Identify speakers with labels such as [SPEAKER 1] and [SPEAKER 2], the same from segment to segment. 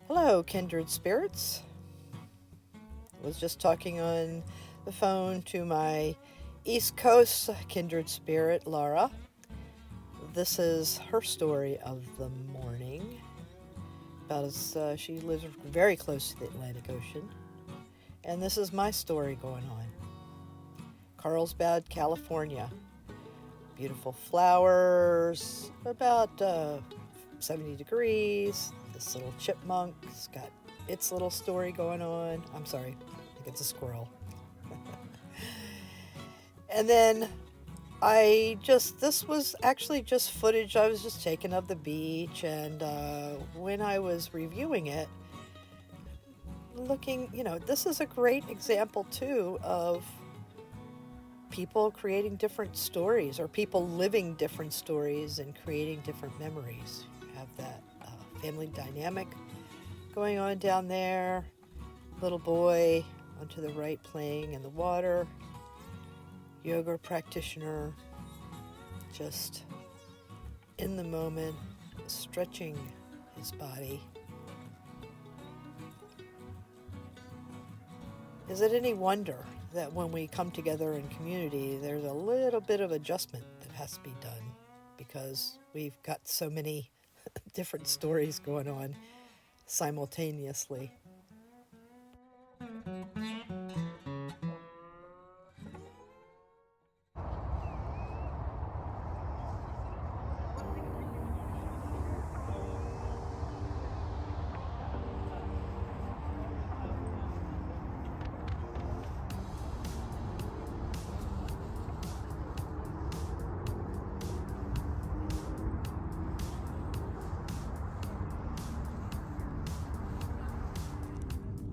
[SPEAKER 1] Hello, kindred spirits. I was just talking on the phone to my East Coast kindred spirit, Laura. This is her story of the morning. She lives very close to the Atlantic Ocean. And this is my story going on. Carlsbad, California. Beautiful flowers, about 70 degrees. This little chipmunk's got its little story going on. I'm sorry, I think it's a squirrel. And then this was actually just footage I was just taking of the beach, and when I was reviewing it, this is a great example too of people creating different stories, or people living different stories and creating different memories. You have that family dynamic going on down there. Little boy onto the right playing in the water. Yoga practitioner just in the moment, stretching his body. Is it any wonder that when we come together in community, there's a little bit of adjustment that has to be done, because we've got so many different stories going on simultaneously.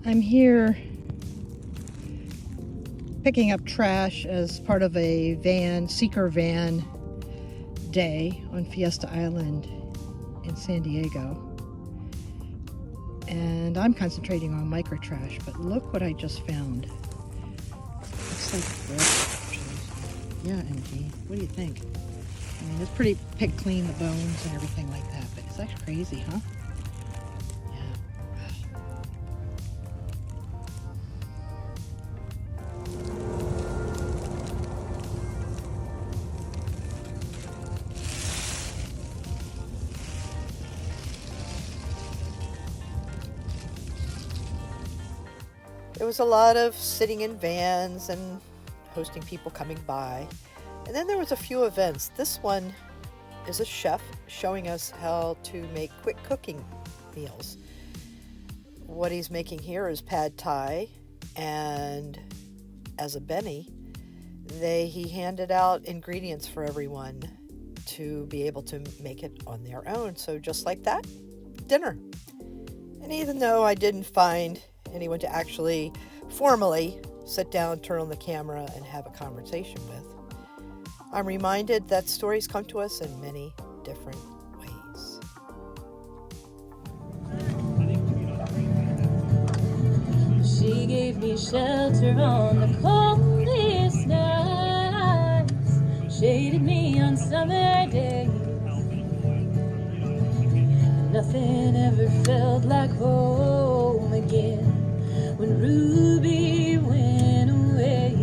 [SPEAKER 2] I'm here picking up trash as part of a Sēker van day on Fiesta Island in San Diego. And I'm concentrating on micro trash, but look what I just found. Looks like bread, actually. Yeah, Energy. What do you think? I mean, it's pretty picked clean, the bones and everything like that, but it's actually crazy, huh?
[SPEAKER 1] There was a lot of sitting in vans and hosting people coming by. And then there was a few events. This one is a chef showing us how to make quick cooking meals. What he's making here is pad thai, and as a Benny, he handed out ingredients for everyone to be able to make it on their own. So just like that, dinner. And even though I didn't find anyone to actually formally sit down, turn on the camera, and have a conversation with, I'm reminded that stories come to us in many different ways.
[SPEAKER 3] She gave me shelter on the coldest nights, shaded me on summer days. Nothing ever felt like home again when Ruby went away.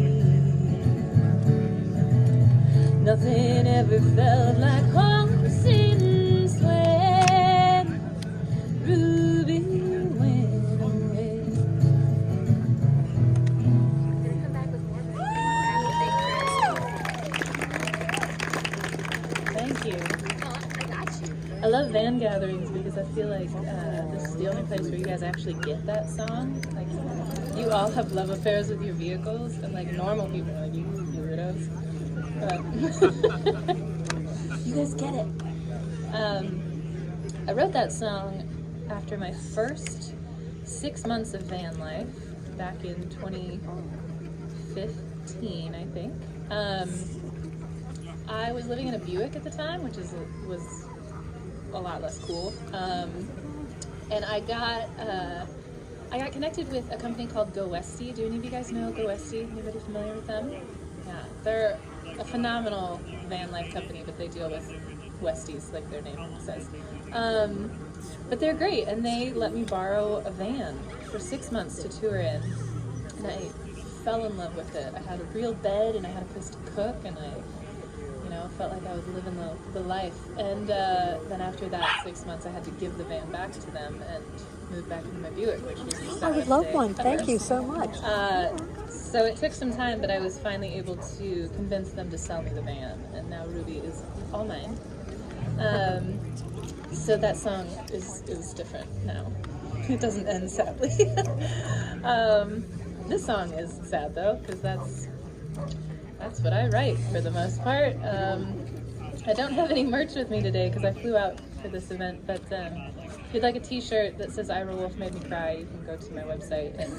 [SPEAKER 3] Nothing ever felt like home since when Ruby went away. Thank you. I love van gatherings because I feel like this is the only place where you guys actually get that song. Like, you all have love affairs with your vehicles, and like normal people are like, you weirdos. You guys get it. I wrote that song after my first 6 months of van life back in 2015, I think. I was living in a Buick at the time, which was a lot less cool. And I got connected with a company called Go Westy. Do any of you guys know Go Westy? Anybody familiar with them? Yeah, they're a phenomenal van life company, but they deal with Westies, like their name says. But they're great, and they let me borrow a van for 6 months to tour in. And I fell in love with it. I had a real bed, and I had a place to cook, and I felt like I was living the life. And then after that 6 months, I had to give the van back to them and move back into my Buick, which was
[SPEAKER 2] I would love one. Thank you so much.
[SPEAKER 3] So it took some time, but I was finally able to convince them to sell me the van, and now Ruby is all mine. So that song is different now. It doesn't end sadly. This song is sad though, because that's what I write for the most part. I don't have any merch with me today because I flew out for this event, but if you'd like a t-shirt that says Ira Wolf made me cry, you can go to my website and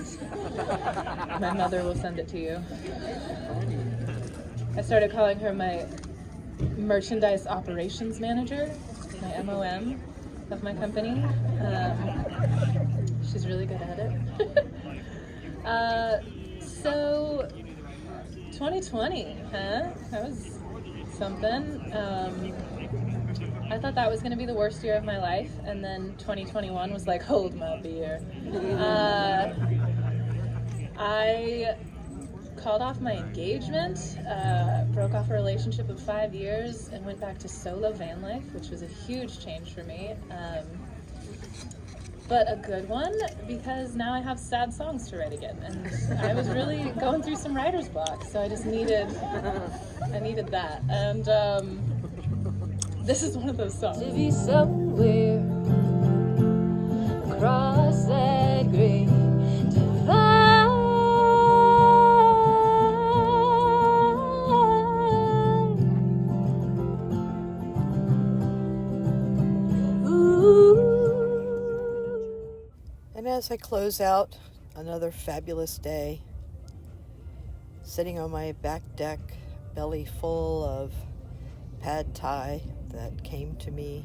[SPEAKER 3] my mother will send it to you. I started calling her my merchandise operations manager, my MOM of my company. She's really good at it. So 2020, huh? That was something. I thought that was going to be the worst year of my life, and then 2021 was like, hold my beer. I called off my engagement, broke off a relationship of 5 years, and went back to solo van life, which was a huge change for me. But a good one, because now I have sad songs to write again, and I was really going through some writer's block, so I needed that, and this is one of those songs.
[SPEAKER 4] To be somewhere across that great divide. Ooh.
[SPEAKER 1] And as I close out another fabulous day, sitting on my back deck, belly full of pad thai that came to me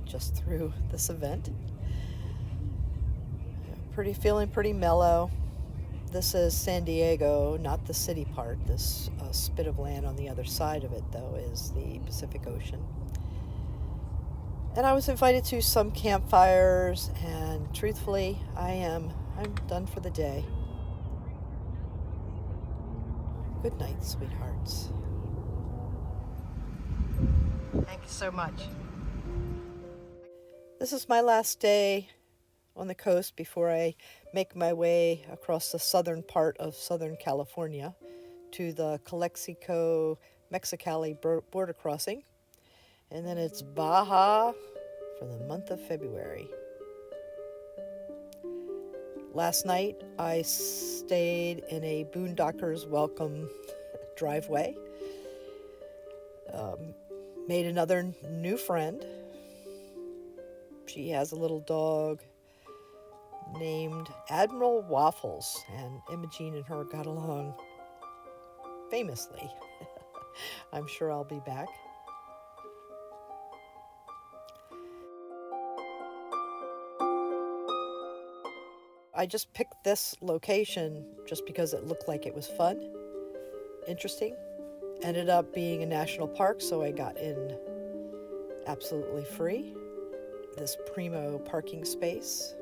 [SPEAKER 1] just through this event. Feeling pretty mellow. This is San Diego, not the city part. This spit of land on the other side of it, though, is the Pacific Ocean. And I was invited to some campfires, and truthfully, I'm done for the day. Good night, sweethearts.
[SPEAKER 2] Thank you so much.
[SPEAKER 1] This is my last day on the coast before I make my way across the southern part of Southern California to the Calexico-Mexicali border crossing. And then it's Baja for the month of February. Last night, I stayed in a Boondockers Welcome driveway. Made another new friend. She has a little dog named Admiral Waffles, and Imogene and her got along famously. I'm sure I'll be back. I just picked this location just because it looked like it was fun, interesting. Ended up being a national park, so I got in absolutely free. This primo parking space.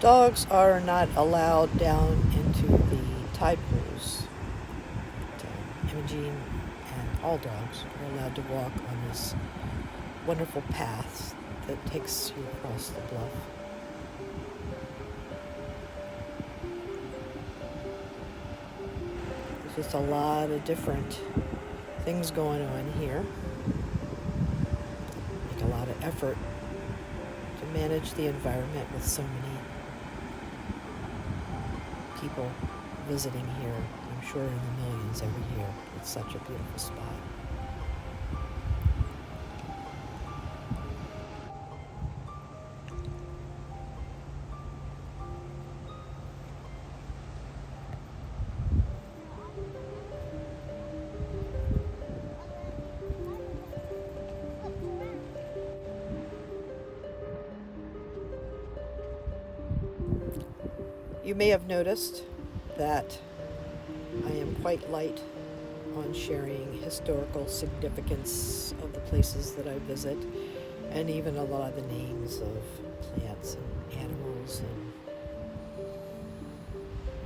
[SPEAKER 1] Dogs are not allowed down into the tide pools. Imogene and all dogs are allowed to walk on this wonderful path that takes you across the bluff. There's just a lot of different things going on here. Make a lot of effort to manage the environment with so many people visiting here. I'm sure in the millions every year. It's such a beautiful spot. You may have noticed that I am quite light on sharing historical significance of the places that I visit, and even a lot of the names of plants and animals and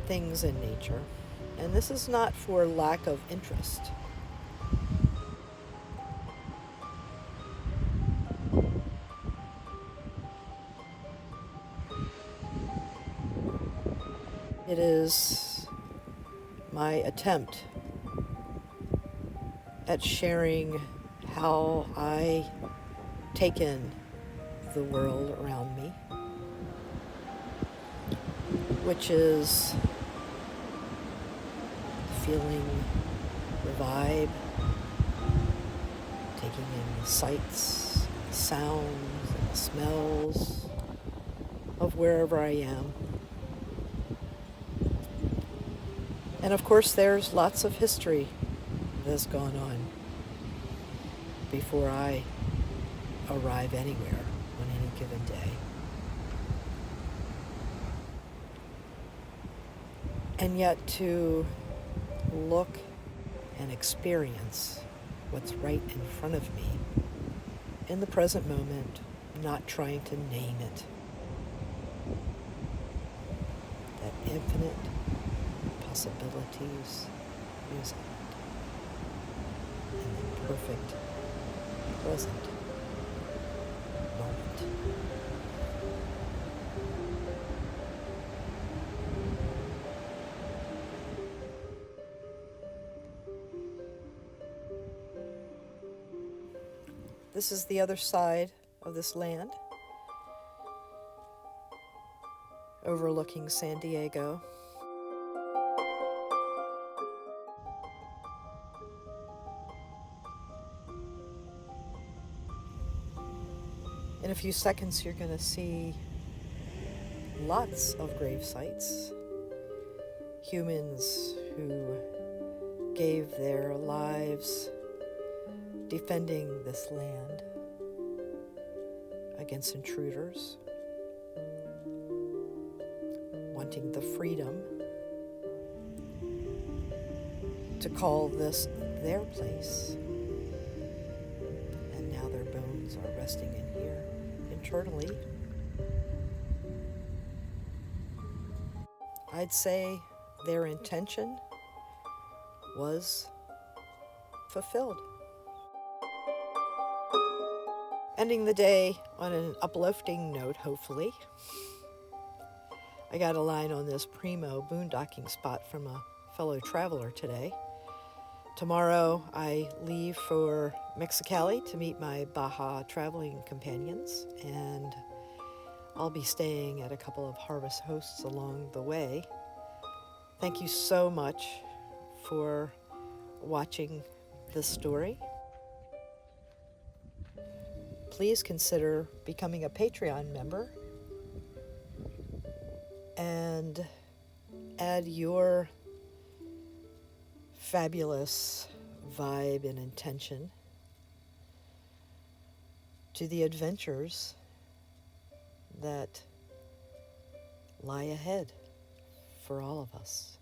[SPEAKER 1] things in nature. And this is not for lack of interest. It is my attempt at sharing how I take in the world around me, which is feeling the vibe, taking in the sights, the sounds, and the smells of wherever I am. And of course, there's lots of history that's gone on before I arrive anywhere on any given day. And yet to look and experience what's right in front of me in the present moment, not trying to name it. That infinite possibilities is in the perfect present moment. This is the other side of this land, overlooking San Diego. In a few seconds, you're going to see lots of grave sites. Humans who gave their lives defending this land against intruders, wanting the freedom to call this their place. And now their bones are resting in here internally. I'd say their intention was fulfilled. Ending the day on an uplifting note, hopefully. I got a line on this primo boondocking spot from a fellow traveler today. Tomorrow I leave for Mexicali to meet my Baja traveling companions, and I'll be staying at a couple of harvest hosts along the way. Thank you so much for watching this story. Please consider becoming a Patreon member and add your fabulous vibe and intention to the adventures that lie ahead for all of us.